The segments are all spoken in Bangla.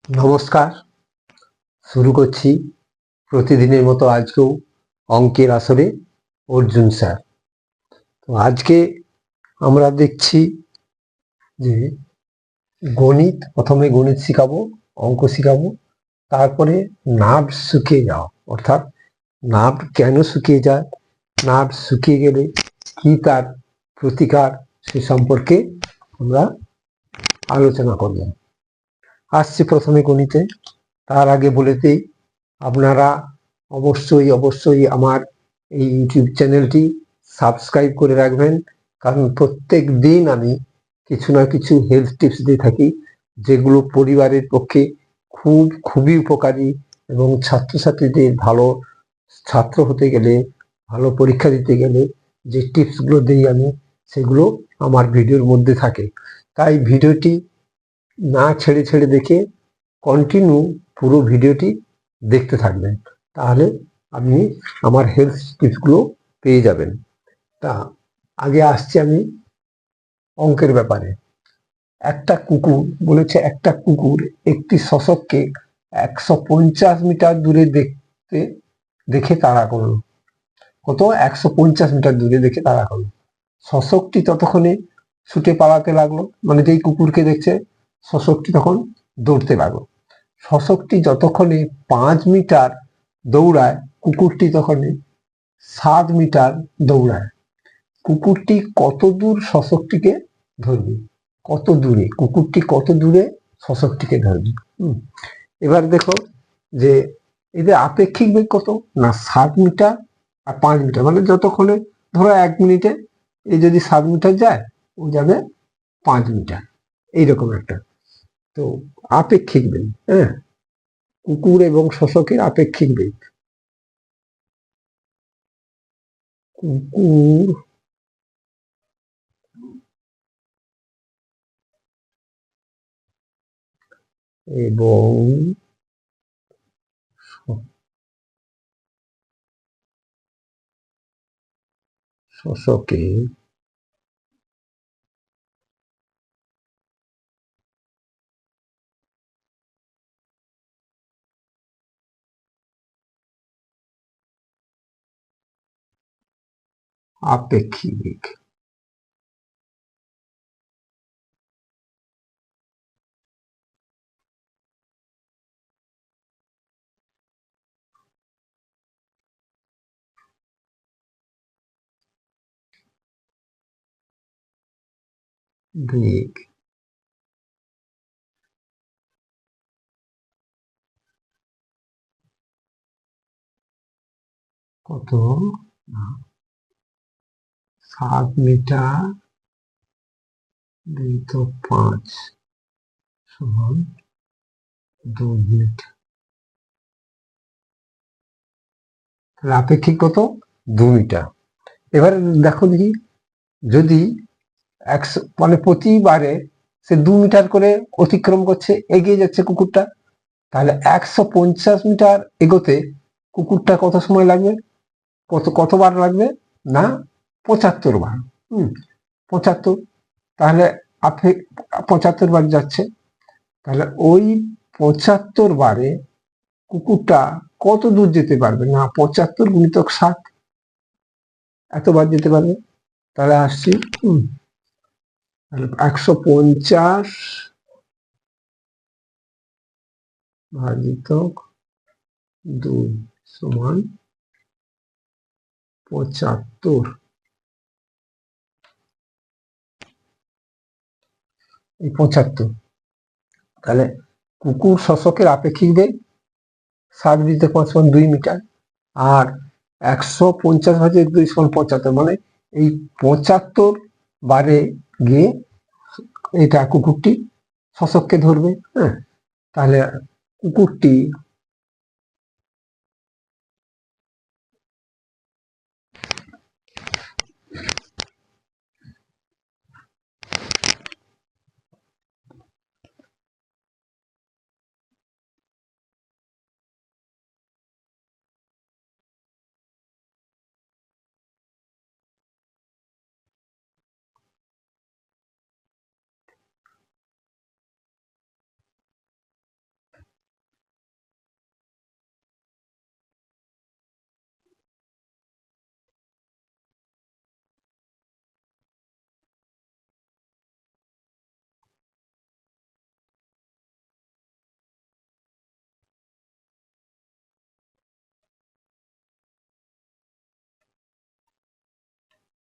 নমস্কার, শুরু করছি প্রতিদিনের মতো আজকেও অঙ্কের আসরে অর্জুন স্যার। তো আজকে আমরা দেখছি যে গণিত, প্রথমে গণিত শিখাবো, অঙ্ক শিখাবো, তারপরে নার্ভ শুকিয়ে যাওয়া, অর্থাৎ নার্ভ কেন শুকিয়ে যায়, নার্ভ শুকিয়ে গেলে কি তার প্রতিকার, সে সম্পর্কে আমরা আলোচনা করব। আসছি প্রথমে গণিতে। তার আগে বলে দিই, আপনারা অবশ্যই আমার এই ইউটিউব চ্যানেলটি সাবস্ক্রাইব করে রাখবেন, কারণ প্রত্যেক দিন আমি কিছু না কিছু হেলথ টিপস দিয়ে থাকি, যেগুলো পরিবারের পক্ষে খুবই উপকারী এবং ছাত্রছাত্রীদের ভালো ছাত্র হতে গেলে, ভালো পরীক্ষা দিতে গেলে যে টিপসগুলো দিই আমি, সেগুলো আমার ভিডিওর মধ্যে থাকে। তাই ভিডিওটি না ছেড়ে ছেড়ে দেখে কন্টিনিউ পুরো ভিডিওটি দেখতে থাকবেন, তাহলে আপনি আমার হেলথ টিপসগুলো পেয়ে যাবেন। তা আগে আসছি আমি অঙ্কের ব্যাপারে। একটা কুকুর বলেছে, একটা কুকুর একটি শোষককে 150 মিটার দূরে দেখে তাড়া করলো। কত? 150 মিটার দূরে দেখে তাড়া করলো। শোষকটি ততক্ষণে ছুটে পালাতে লাগলো, মানে যেই কুকুরকে দেখছে শোষকটি তখন দৌড়তে লাগলো। শোষকটি যতক্ষণে 5 মিটার দৌড়ায়, কুকুরটি তখনই 7 মিটার দৌড়ায়। কুকুরটি কত দূর শোষকটিকে ধরবে? কত দূরে কুকুরটি, কত দূরে শোষকটিকে ধরবে? এবার দেখো যে এদের আপেক্ষিক বেগ কত না, 7 মিটার আর 5 মিটার, মানে যতক্ষণে ধরো 1 মিনিটে এই যদি 7 মিটার যায়, ও যাবে 5 মিটার, এইরকম একটা। তো আপেক্ষিক বেগ, হ্যাঁ, কুকুর এবং শোষকের আপেক্ষিক বেগ। কুকুর এবং শোষকের আপেক্ষিক বেগ। বেগ কত? 7 মিটার গুণিত 5 সমান 2 মিনিট। তাহলে আপেক্ষিক কত? 2 মিটার। এবারে দেখো দেখি, যদি 100 মানে প্রতিবারে সে 2 মিটার করে অতিক্রম করছে, এগিয়ে যাচ্ছে কুকুরটা, তাহলে 150 মিটার এগোতে কুকুরটা কত সময় লাগবে? কতবার লাগবে না, 75 বার। 75, তাহলে 75 বার যাচ্ছে, তাহলে ওই 75 বারে কুকুরটা কত দূর যেতে পারবে না, 75 গুণিতক 60, এতবার যেতে পারবে। তাহলে আসছি, তাহলে 150 ভাজিতক 2 সমান 75। এই 75, তাহলে কুকুর শোষকের আপেক্ষিক বেগ 7 × 5 = 2 মিটার, আর 150/2 = 75, মানে এই 75 বারে গিয়ে এটা কুকুরটি শোষককে ধরবে। হ্যাঁ, তাহলে কুকুরটি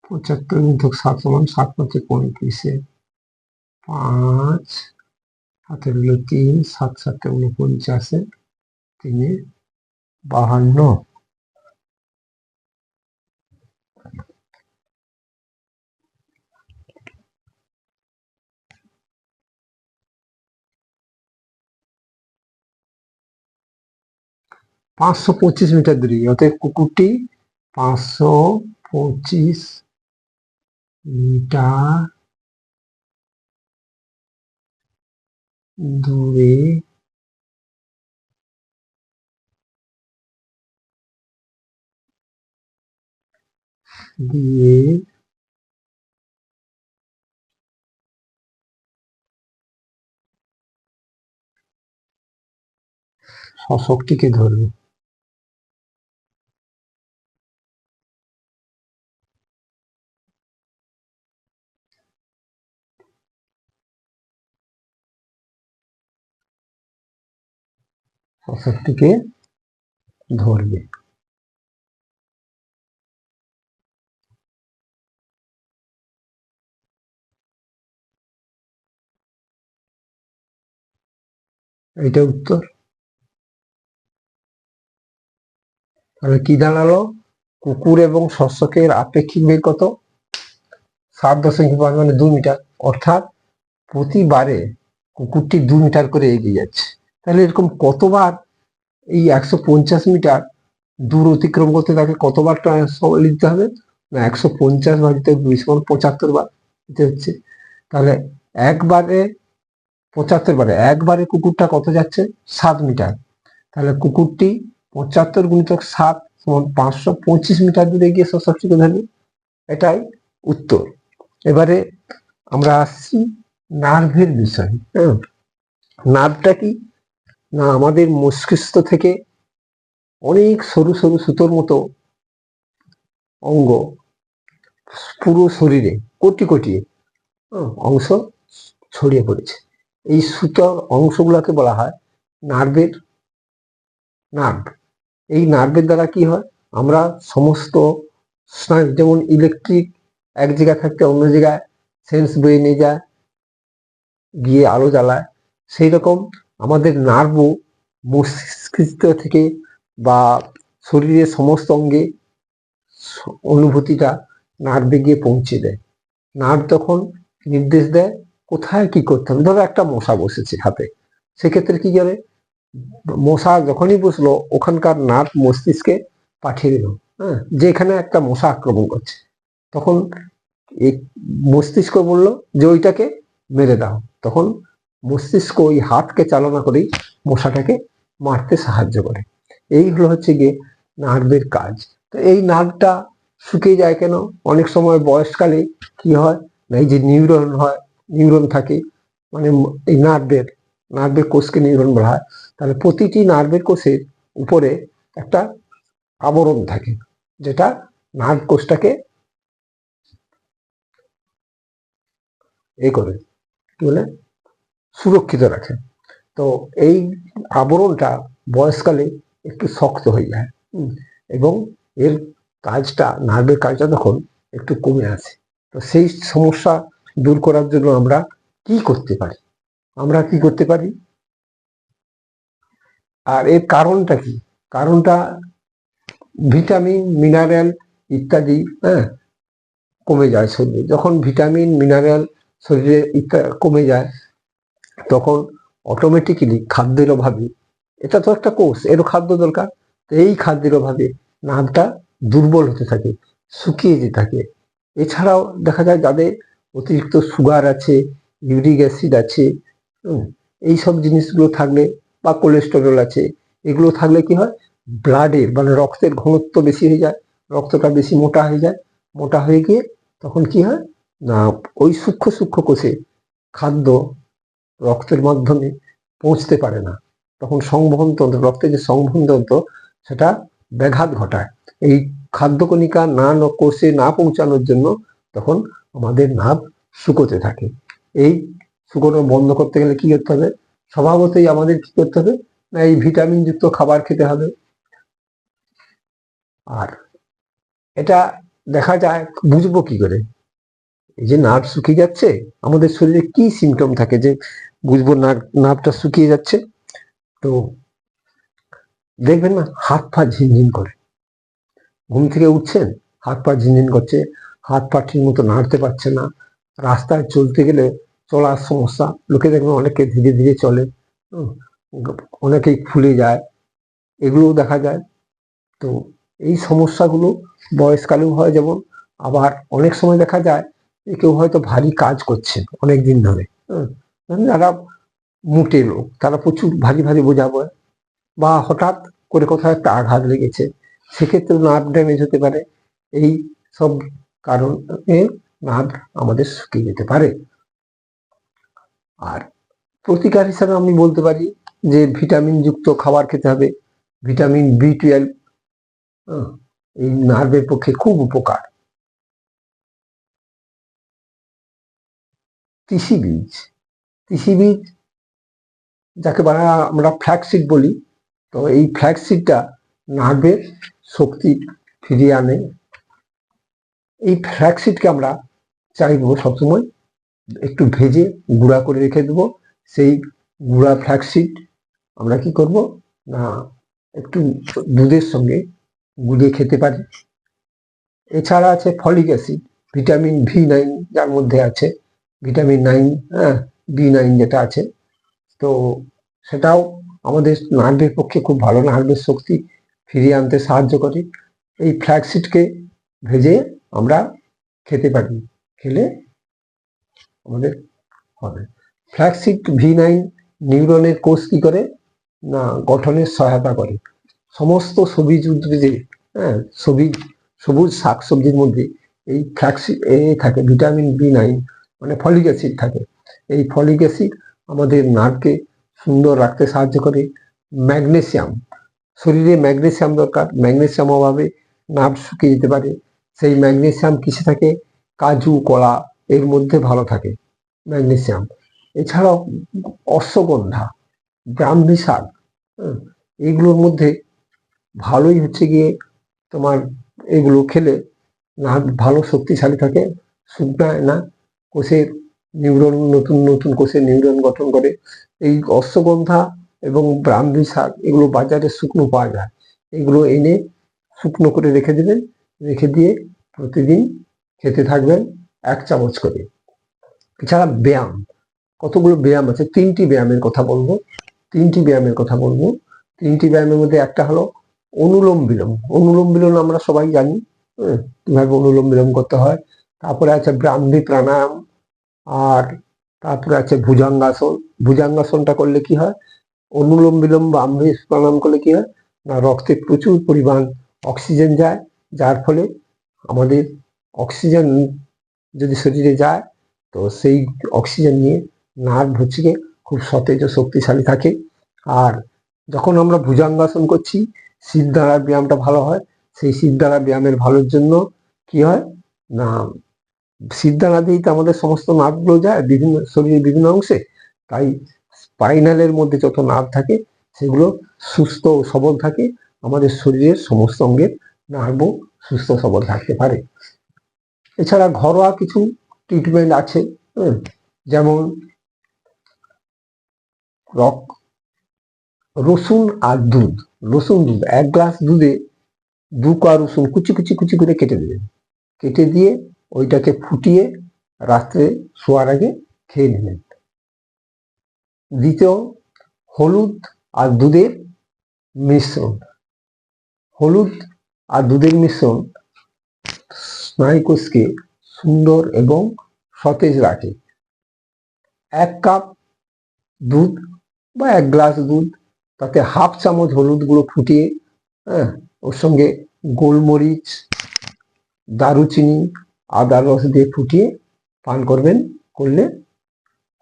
75 × 7 সমান 7 × 5 5 হাতে হলো 3 7 7 49 3 52 525 মিটার দূরে, অতএব কুকুরটি 525 মিটার দূরে দিয়ে শোষকটিকে ধরবে। শোষকটিকে ধরবে। এইটা উত্তর। তাহলে কি দাঁড়ালো? কুকুর এবং শস্যকের আপেক্ষিক বেগ কত? 7.5 মানে 2 মিটার। অর্থাৎ প্রতিবারে কুকুরটি 2 মিটার করে এগিয়ে যাচ্ছে। তাহলে এরকম কতবার এই 150 মিটার দূর অতিক্রম করতে তাকে কতবার সময় নিতে হবে? না 150 ভাজিত 2 সমান 75 বার দিতে হচ্ছে। তাহলে একবারে 75 বারে একবারে কুকুরটা কত যাচ্ছে? 7 মিটার। তাহলে কুকুরটি 75 × 7 সমান 525 মিটার দূরে গিয়ে শস্যটিকে ধরবে। এটাই উত্তর। এবারে আমরা আসছি নার্ভের বিষয়ে। নার্ভটা কি? না আমাদের মস্তিষ্ক থেকে অনেক সরু সরু সুতোর মতো অঙ্গ পুরো শরীরে কোটি কোটি অংশ ছড়িয়ে পড়েছে। এই সুতোর অংশগুলোকে বলা হয় নার্ভের নার্ভ। এই নার্ভের দ্বারা কি হয়? আমরা সমস্ত স্নায়ু, যেমন ইলেকট্রিক এক জায়গা থাকতে অন্য জায়গায় সেন্স বয়ে নিয়ে যায়, গিয়ে আলো জ্বালায়, সেই রকম আমাদের নার্ভও মস্তিষ্ক থেকে বা শরীরের সমস্ত অঙ্গে অনুভূতিটা নার্ভে গিয়ে পৌঁছে দেয়। নার্ভ তখন নির্দেশ দেয় কোথায় কি করতে হবে। ধরো একটা মশা বসেছে হাতে, সেক্ষেত্রে কি করে? মশা যখনই বসলো ওখানকার নার্ভ মস্তিষ্কে পাঠিয়ে দিল, যে এখানে একটা মশা আক্রমণ করছে। তখন এই মস্তিষ্ক বলল যে ওইটাকে মেরে দাও। তখন মস্তিষ্ক ওই হাতকে চালনা করেই মশাটাকে মারতে সাহায্য করে। এই হচ্ছে গিয়ে নার্ভের কাজ। তো এই নার্ভটা শুকিয়ে যায় কেন? অনেক সময় বয়সকালে কি হয় না, এই যে নিউরন হয়, নিউরন থাকে, মানে এই নার্ভের কোষকে নিউরন বলা হয়। তাহলে প্রতিটি নার্ভের কোষের উপরে একটা আবরণ থাকে, যেটা নার্ভ কোষটাকে করে কি বলে সুরক্ষিত রাখে। তো এই আবরণটা বয়সকালে একটু শক্ত হয়ে যায় এবং এর কাজটা, নার্ভের কাজটা তখন একটু কমে আসে। তো সেই সমস্যা দূর করার জন্য আমরা কি করতে পারি? আর এর কারণটা কি? কারণটা ভিটামিন মিনারেল ইত্যাদি কমে যায় শরীরে। যখন ভিটামিন মিনারেল শরীরে কমে যায় তখন অটোমেটিক্যালি খাদ্যের অভাবে, এটা তো একটা কোষ, এরও খাদ্য দরকার, এই খাদ্যের অভাবে নার্ভটা দুর্বল হতে থাকে, শুকিয়ে যেতে থাকে। এছাড়াও দেখা যায় যাদের অতিরিক্ত সুগার আছে, ইউরিক অ্যাসিড আছে, এইসব জিনিসগুলো থাকলে, বা কোলেস্টেরল আছে, এগুলো থাকলে কি হয়? ব্লাডের মানে রক্তের ঘনত্ব বেশি হয়ে যায়, রক্তটা বেশি মোটা হয়ে যায়। মোটা হয়ে গিয়ে তখন কি হয় না, ওই সূক্ষ্ম সূক্ষ্ম কোষে খাদ্য রক্তের মাধ্যমে পৌঁছতে পারে না। তখন সংবহন তন্ত্র, রক্তের যে সংবহন তন্ত্র, সেটা ব্যাঘাত ঘটায়। এই খাদ্যকণিকা কোষে না পৌঁছানোর জন্য তখন আমাদের নার্ভ শুকোতে থাকে। এই শুকোনো বন্ধ করতে গেলে কি করতে হবে? স্বভাবতই আমাদের কি করতে হবে না, এই ভিটামিন যুক্ত খাবার খেতে হবে। আর এটা দেখা যায়, বুঝবো কি করে এই যে নার্ভ শুকিয়ে যাচ্ছে? আমাদের শরীরে কি সিমটম থাকে যে বুঝবো নার্ভটা শুকিয়ে যাচ্ছে? তো দেখবেন না, হাত পা ঝিনঝিন করে। ঘুম থেকে উঠছেন, হাত পা ঝিনঝিন করছে, হাত পা ঠিক মতো নাড়তে পারছে না, রাস্তায় চলতে গেলে চলার সমস্যা, লোকে দেখবেন অনেকে ধীরে ধীরে চলে, অনেকেই ফুলে যায়, এগুলোও দেখা যায়। তো এই সমস্যাগুলো বয়সকালেও হয় যেমন, আবার অনেক সময় দেখা যায় যে কেউ হয়তো ভারী কাজ করছেন অনেক দিন ধরে, যারা মোটে লোক তারা প্রচুর ভারী ভারী বোঝা বয়, বা হঠাৎ করে কোথাও একটা আঘাত লেগেছে, সেক্ষেত্রে নার্ভ ড্যামেজ হতে পারে। এই সব কারণে নার্ভ আমাদের শুকিয়ে যেতে পারে। আর প্রতিকার হিসাবে আমি বলতে পারি যে ভিটামিন যুক্ত খাবার খেতে হবে। ভিটামিন B12 এই নার্ভের পক্ষে খুব উপকার। তিসি বীজ, তিসি বীজ যাকে আমরা ফ্ল্যাক্সিড বলি, তো এই ফ্ল্যাক্সিডটা নার্ভের শক্তি ফিরিয়ে আনে। এই ফ্ল্যাক্সিডকে আমরা চাইবো সবসময় একটু ভেজে গুঁড়া করে রেখে দেবো। সেই গুঁড়া ফ্ল্যাক্সিড আমরা কি করব না, একটু দুধের সঙ্গে গুলিয়ে খেতে পারি। এছাড়া আছে ফলিক অ্যাসিড, ভিটামিন V9 যার মধ্যে আছে, ভিটামিন 9, হ্যাঁ, B9 যেটা আছে, তো সেটাও আমাদের নার্ভের পক্ষে খুব ভালো, নার্ভের শক্তি ফিরিয়ে আনতে সাহায্য করে। এই ফ্ল্যাক্সিডকে ভেজে আমরা খেতে পারি, খেলে আমাদের হবে। ফ্ল্যাক্সিড V9 নিউরনের কোষ কি করে না গঠনের সহায়তা করে। সমস্ত সবুজ উদ্ভিদে, হ্যাঁ, সবুজ শাকসবজির মধ্যে এই ফ্ল্যাক্সিড থাকে, ভিটামিন B9 মানে ফলিক অ্যাসিড থাকে। এই ফলিক অ্যাসিড আমাদের নার্ভকে সুন্দর রাখতে সাহায্য করে। ম্যাগনেসিয়াম, শরীরে ম্যাগনেসিয়াম দরকার, ম্যাগনেসিয়াম অভাবে নার্ভ শুকিয়ে যেতে পারে। সেই ম্যাগনেসিয়াম কিসে থাকে? কাজু, কলা এর মধ্যে ভালো থাকে ম্যাগনেসিয়াম। এছাড়াও অশ্বগন্ধা, ব্রাহ্মী শাক, এইগুলোর মধ্যে ভালোই হচ্ছে গিয়ে তোমার এগুলো খেলে নার্ভ ভালো শক্তিশালী থাকে, শুকনায় না, কোষের নিউরন, নতুন নতুন কোষের নিউরন গঠন করে। এই অশ্বগন্ধা এবং ব্রাহ্মী শাক এগুলো বাজারে শুকনো পাওয়া যায়, এগুলো এনে শুকনো করে রেখে দেবেন, রেখে দিয়ে প্রতিদিন খেতে থাকবেন 1 চামচ করে। এছাড়া ব্যায়াম, কতগুলো ব্যায়াম আছে, 3টি ব্যায়ামের কথা বলবো। 3টি ব্যায়ামের কথা বলবো। 3টি ব্যায়ামের মধ্যে একটা হলো অনুলোম বিলোম। অনুলোম বিলোম আমরা সবাই জানি, কিভাবে অনুলোম বিলোম করতে হয়। তারপরে আছে ব্রাহ্মী প্রাণায়াম, আর তারপরে আছে ভুজঙ্গাসন। ভুজঙ্গাসনটা করলে কি হয়? অনুলোম বিলোম ব্রাহ্মী প্রাণায়াম করলে কি হয় না, রক্তে প্রচুর পরিমাণ অক্সিজেন যায়, যার ফলে আমাদের অক্সিজেন যদি শরীরে যায়, তো সেই অক্সিজেন নিয়ে নার্ভ হচ্ছে গিয়ে খুব সতেজ ও শক্তিশালী থাকে। আর যখন আমরা ভুজঙ্গাসন করছি, শিরদাঁড়ার ব্যায়ামটা ভালো হয়। সেই শিরদাঁড়া ব্যায়ামের ভালোর জন্য কি হয় না, শিরদাঁড়া দিয়েই তো আমাদের সমস্ত নার্ভগুলো যায় বিভিন্ন শরীরের বিভিন্ন অংশে। তাই স্পাইনালের মধ্যে যত নার্ভ থাকে সেগুলো সুস্থ ও সবল থাকে, আমাদের শরীরের সমস্ত অঙ্গের নার্ভও সুস্থ সবল থাকতে পারে। এছাড়া ঘরোয়া কিছু ট্রিটমেন্ট আছে, যেমন রসুন আর দুধ। রসুন দুধ, 1 গ্লাস দুধে 2 কোয়া রসুন কুচি কুচি কুচি করে কেটে দেবেন, কেটে দিয়ে ওইটাকে ফুটিয়ে রাত্রে শোয়ার আগে খেয়ে নেবেন। দ্বিতীয়, হলুদ আর দুধের মিশ্রণ। হলুদ আর দুধের মিশ্রণ স্নায়ুকোষকে সুন্দর এবং সতেজ রাখে। 1 কাপ দুধ বা 1 গ্লাস দুধ, তাতে হাফ চামচ হলুদ গুঁড়ো ফুটিয়ে, ওর সঙ্গে গোলমরিচ, দারুচিনি, আদার রস দিয়ে ফুটিয়ে পান করবেন, করলে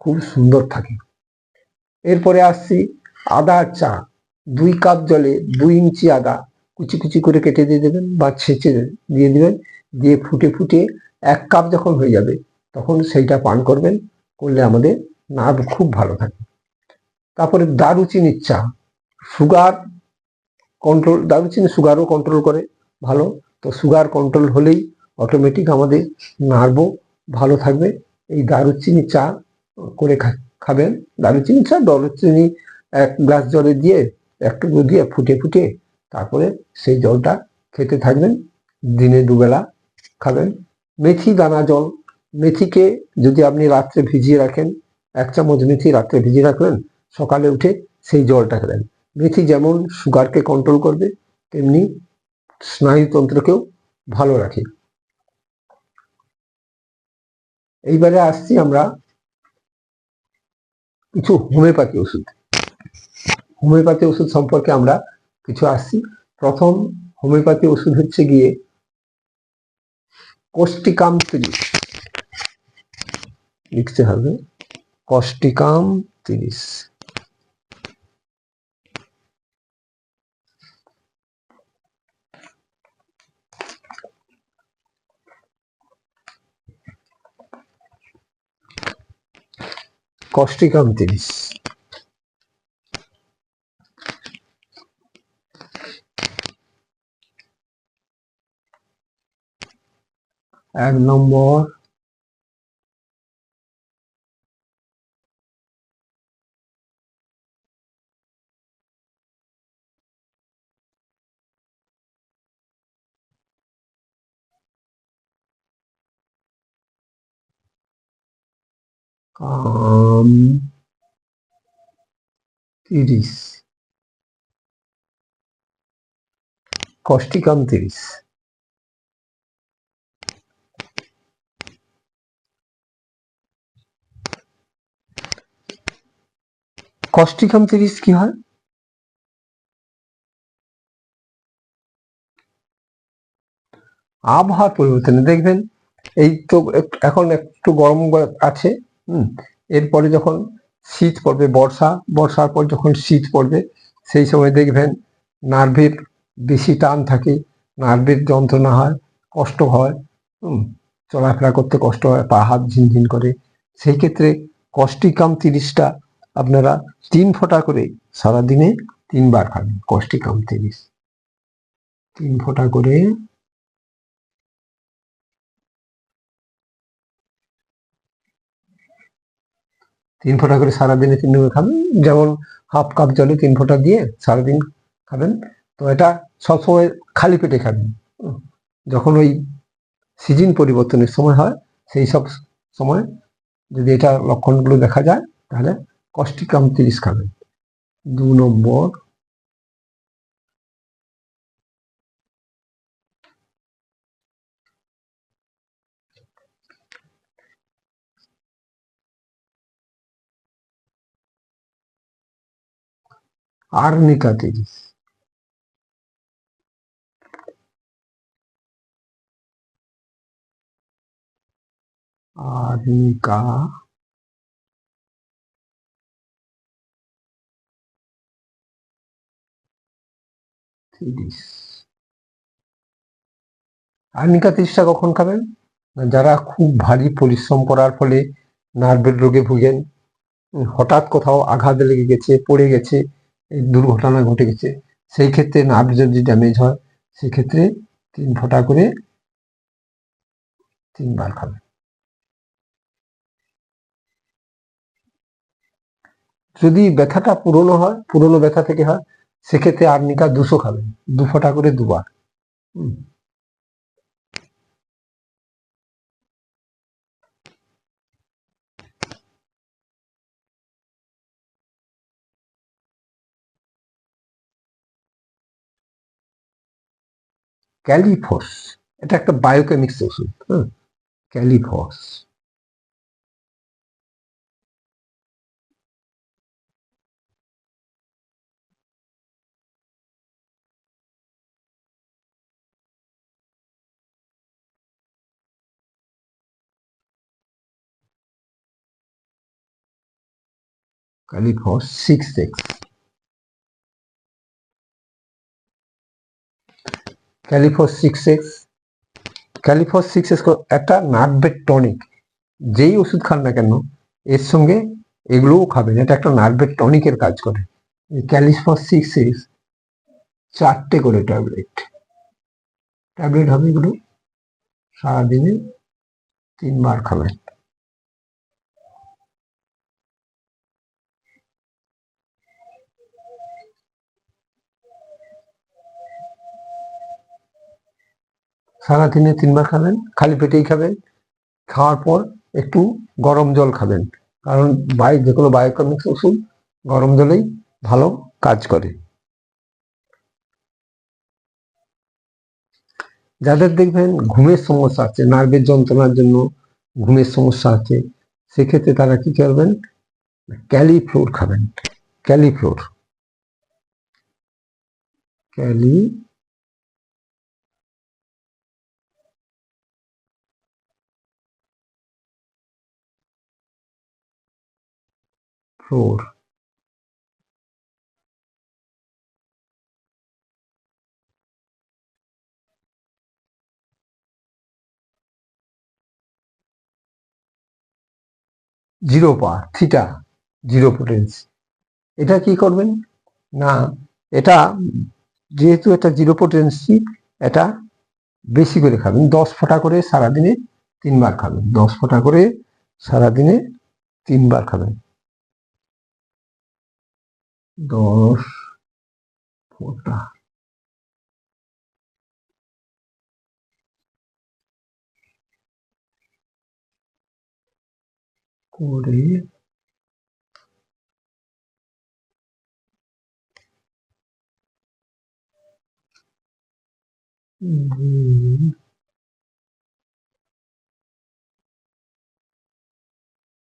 খুব সুন্দর থাকে। এরপরে আসছি আদার চা। 2 কাপ জলে 2 ইঞ্চি আদা কুচি কুচি করে কেটে দিয়ে দেবেন বা ছেঁচে দিয়ে দিবেন, দিয়ে ফুটে ফুটে 1 কাপ যখন হয়ে যাবে তখন সেইটা পান করবেন, করলে আমাদের নার্ভ খুব ভালো থাকে। তারপরে দারুচিনির চা, সুগার কন্ট্রোল, দারুচিনি সুগারও কন্ট্রোল করে ভালো। তো সুগার কন্ট্রোল হলেই অটোমেটিক আমাদের নার্ভও ভালো থাকবে। এই দারুচিনি চা করে খাবেন। দারুচিনি চা দারুচিনি 1 গ্লাস জলে দিয়ে একটু দিয়ে ফুটিয়ে তারপরে সেই জলটা খেতে থাকবেন। দিনে 2 বেলা খাবেন। মেথি দানা জল, মেথিকে যদি আপনি রাত্রে ভিজিয়ে রাখেন, 1 চামচ মেথি রাত্রে ভিজিয়ে রাখলেন, সকালে উঠে সেই জলটা খেলেন। মেথি যেমন সুগারকে কন্ট্রোল করবে, তেমনি স্নায়ুতন্ত্রকেও ভালো রাখে। এইবারে আসছি আমরা কিছু হোমিওপ্যাথি ওষুধ। হোমিওপ্যাথি ওষুধ সম্পর্কে আমরা কিছু আসছি। প্রথম হোমিওপ্যাথি ওষুধ হচ্ছে গিয়ে কোস্টিকাম 30 লিখতে হবে, কোস্টিকাম 30। কোস্টিকাম 30 1 নম্বর কাম 30, কোস্টিকাম 30। কোস্টিকাম 30 কি হয়? আবহাওয়ার পরিবর্তনে দেখবেন, এই তো এখন একটু গরম আছে, এরপরে যখন শীত পড়বে, বর্ষার পর যখন শীত পড়বে, সেই সময় দেখবেন নার্ভের বেশি টান থাকে, নার্ভের যন্ত্রণা হয়, কষ্ট হয়, চলাফেরা করতে কষ্ট হয়, পা হাত ঝিনঝিন করে। সেই ক্ষেত্রে কোস্টিকাম 30টা আপনারা 3 ফোঁটা করে সারাদিনে 3 বার খাবেন। কোস্টিকাম 30 3 ফোঁটা করে 3 ফোঁটা করে সারাদিনে 3 বার খাবেন। যেমন হাফ কাপ জলে 3 ফোঁটা দিয়ে সারাদিন খাবেন। তো এটা সবসময় খালি পেটে খাবেন। যখন ওই সিজন পরিবর্তনের সময় হয়, সেই সব সময় যদি এটা লক্ষণগুলো দেখা যায়, তাহলে কোস্টিকাম 30 খাবেন। 2 নম্বর আর্নিকা 30। আর্নিকা 30। আর্নিকা 30টা কখন খাবেন? যারা খুব ভারী পরিশ্রম করার ফলে নার্ভের রোগে ভুগেন, হঠাৎ কোথাও আঘাত লেগে গেছে, পড়ে গেছে, দুর্ঘটনা ঘটে গেছে, সেই ক্ষেত্রে নার্ভ যদি ড্যামেজ হয়, সেক্ষেত্রে 3 ফোঁটা করে 3 বার খাবেন। যদি ব্যথাটা পুরনো ব্যথা থেকে হয়, সেক্ষেত্রে আর্নিকা 200 খাবেন, 2 ফোঁটা করে 2 বার। ক্যালিফস, এটা একটা বায়োকেমিক্স ওষুধ। ক্যালিফস ক্যালিফস 6x। ক্যালিফস 6x, ক্যালিফস 6x একটা নার্ভের টনিক। যেই ওষুধ খান না কেন, এর সঙ্গে এগুলোও খাবেন। এটা একটা নার্ভের টনিকের কাজ করে। ক্যালিফস 6x 4টে করে ট্যাবলেট হবে এগুলো। সারাদিনে 3 বার খাবেন। সারাদিনে 3 বার খাবেন, খালি পেটেই খাবেন। খাওয়ার পর একটু গরম জল খাবেন, কারণ যে কোনো বায়োকেমিক্স ওষুধ গরম জলেই ভালো কাজ করে। যাদের দেখবেন ঘুমের সমস্যা আছে, নার্ভের যন্ত্রণার জন্য ঘুমের সমস্যা আছে, সেক্ষেত্রে তারা কি করবেন, ক্যালিফ্লোর খাবেন। ক্যালিফ্লোর ক্যালিফ্লোর 0 পাওয়ার থিটা 0 পোটেন্সি। এটা কি করবেন না, এটা যেহেতু এটা 0 পোটেন্সি, এটা বেশি করে খাবেন। 10 ফোঁটা করে সারাদিনে 3 বার খাবেন। 10 ফোঁটা করে সারাদিনে 3 বার খাবেন। 10 ফোঁটা করে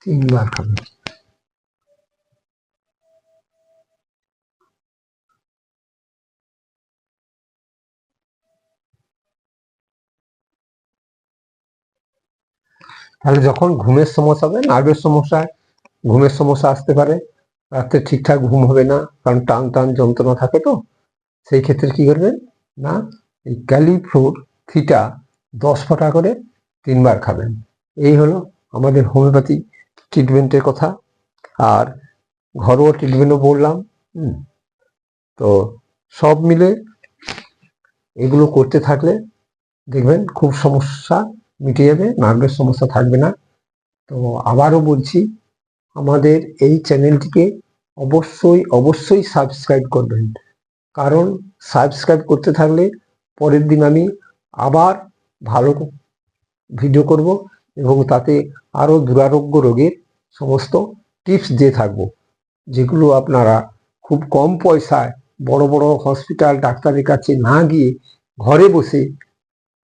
তিনবার খাবেন। তাহলে যখন ঘুমের সমস্যা হবে, নার্ভের সমস্যায় ঘুমের সমস্যা আসতে পারে, রাত্রে ঠিকঠাক ঘুম হবে না, কারণ টান টান যন্ত্রণা থাকে, তো সেই ক্ষেত্রে কি করবেন না, এই ক্যালিফ্লোর থিটা 10 ফোঁটা করে 3 বার খাবেন। এই হলো আমাদের হোমিওপ্যাথি ট্রিটমেন্টের কথা। আর ঘরোয়া ট্রিটমেন্টও বললাম। তো সব মিলে এগুলো করতে থাকলে দেখবেন খুব সমস্যা মিটে যাবে, নার্ভের সমস্যা থাকবে না। তো আবারও বলছি, আমাদের এই চ্যানেলটিকে অবশ্যই অবশ্যই সাবস্ক্রাইব করবেন, কারণ সাবস্ক্রাইব করতে থাকলে পরের দিন আমি আবার ভালো ভিডিও করব এবং তাতে আরও দুরারোগ্য রোগের সমস্ত টিপস দিয়ে থাকবো, যেগুলো আপনারা খুব কম পয়সায় বড় বড় হসপিটাল ডাক্তারের কাছে না গিয়ে ঘরে বসে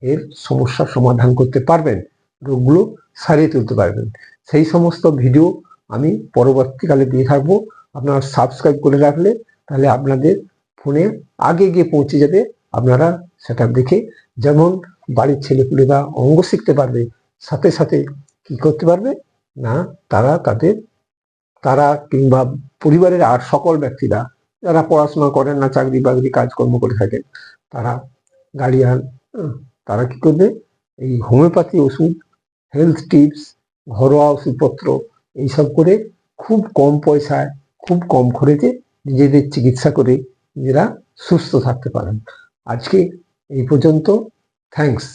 এর সমস্যার সমাধান করতে পারবেন, রোগগুলো সারিয়ে তুলতে পারবেন। সেই সমস্ত ভিডিও আমি পরবর্তীকালে দিয়ে থাকবো। আপনারা সাবস্ক্রাইব করে রাখলে তাহলে আপনাদের ফোনে আগে গিয়ে পৌঁছে যাবে, আপনারা সেটা দেখে যেমন বাড়ির ছেলেপুলেরা অঙ্গ শিখতে পারবে, সাথে সাথে কি করতে পারবে না, তারা কিংবা পরিবারের আর সকল ব্যক্তিরা যারা পড়াশোনা করেন না, চাকরি বাকরি কাজকর্ম করে থাকেন, তারা গার্ডিয়ান, তারা কি করবে, এই হোমিওপ্যাথি ওষুধ, হেলথ টিপস, ঘরোয়া ওষুধপত্র এইসব করে খুব কম পয়সায় খুব কম খরচে নিজেদের চিকিৎসা করে নিজেরা সুস্থ থাকতে পারেন। আজকে এই পর্যন্ত। থ্যাঙ্কস।